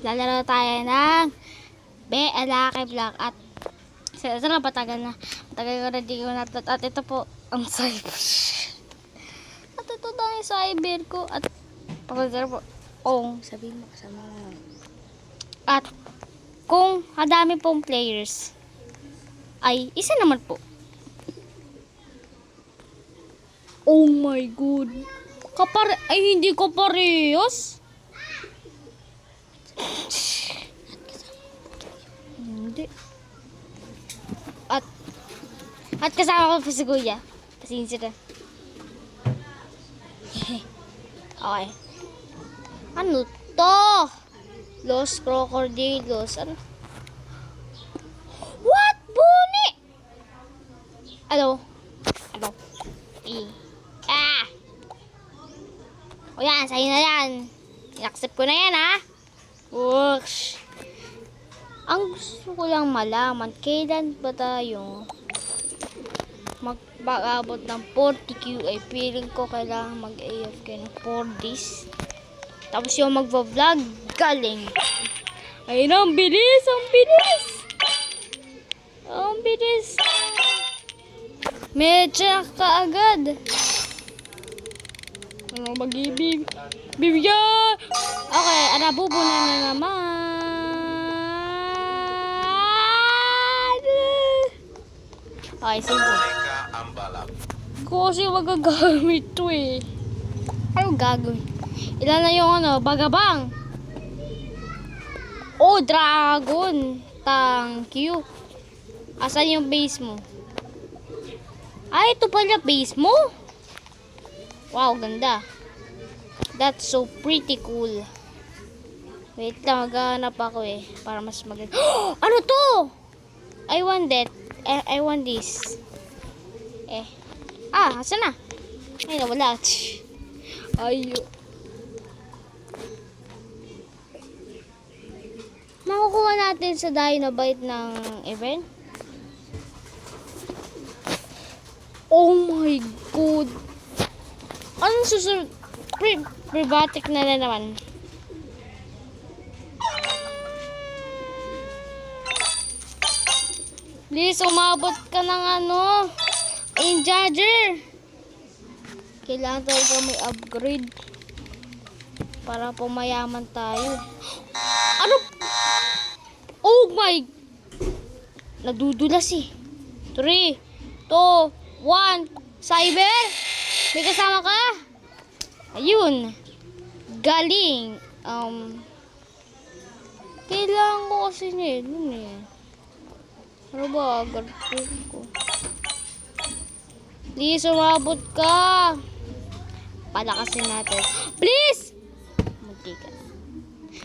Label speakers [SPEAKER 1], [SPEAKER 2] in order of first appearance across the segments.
[SPEAKER 1] Lalaro tayo ng Lucky Block at ito na patagal na. Matagal ko na di ko natot. At ito po ang cyber. At ito na yung cyber ko. At pagkakita po, sabihin mo kasama mo. At kung kadami pong players, ay isa naman po. Oh my god. Ay hindi ko parehas. Hindi. At kasama ko pa si Kuya. Pasensya na. Okay. Ano to? Los Crocodilos. Ano? What? Bunny! Ano? O yan, sa'yo na yan. In-accept ko na yan, ha? Whoosh. Ang gusto ko lang malaman, kailan ba tayo mag-abot ng 40 QA? Feeling ko kailangan mag-AFK ng 4 days. Tapos yung magva-vlog, galing. Ayun, ang bilis, ang bilis. Ang bilis. Medyo ka agad. Ano mag-ibig? Bibigyan! Okay, anabubo na naman. Okay, sige. Kasi magagamit to eh. Ano gagawin? Ilan na yung bagabang? Oh, dragon. Thank you. Asan yung base mo? Ay, ito pala base mo. Wow, ganda. That's so pretty cool. Wait lang, maghahanap ako eh. Para mas maganda. Ano to? I want that. I want this. Asan na? Ay, nawala. Ayo. Makukuha natin sa Dynamite ng event. Oh my god. Anong susunod? Privatic na naman. Please, umabot ka ng Engager. Kailangan talaga may upgrade para pumayaman tayo. Ano? Oh my! Nadudulas eh. 3, 2, 1, cyber! May kasama ka? Ayun. Galing. Kailangan ko kasi nun eh. Ano ba? Garpin ko. Please, umabot ka. Palakasin natin. Please! Munti ka.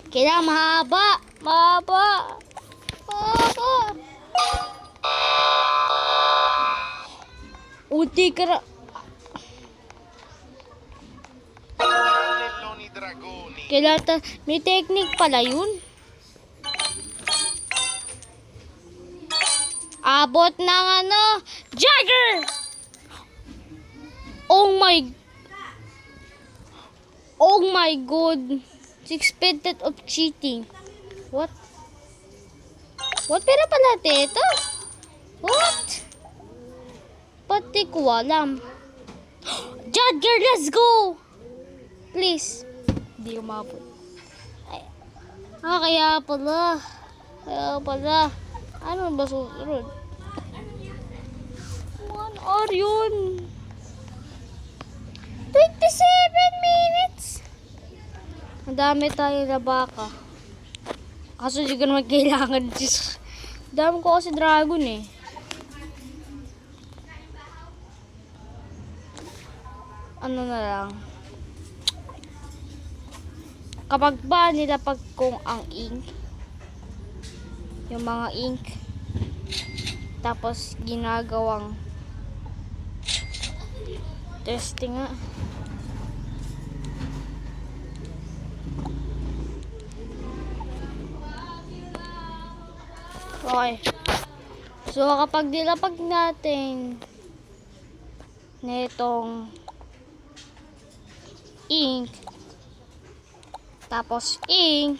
[SPEAKER 1] Kailangan mahaba. Mahaba. Mahaba. Unti ka na. Kailangan may technique pala yun. Abot ng Jagger! Oh my god. Expected of cheating. What? What pera pala ito? What? Pati ko alam. Jagger, let's go! Please. Hindi umabot. Kaya pala. Ano ba susunod? 1 hour yun. 27 minutes. Ang dami tayo na baka. Kaso hindi ko naman kailangan. Dami ko kasi dragon eh. Ano na lang. Kapag ba nilapag kong ang ink, yung mga ink, tapos ginagawang testing nga. Okay. So kapag nilapag natin netong ink, tapos ink,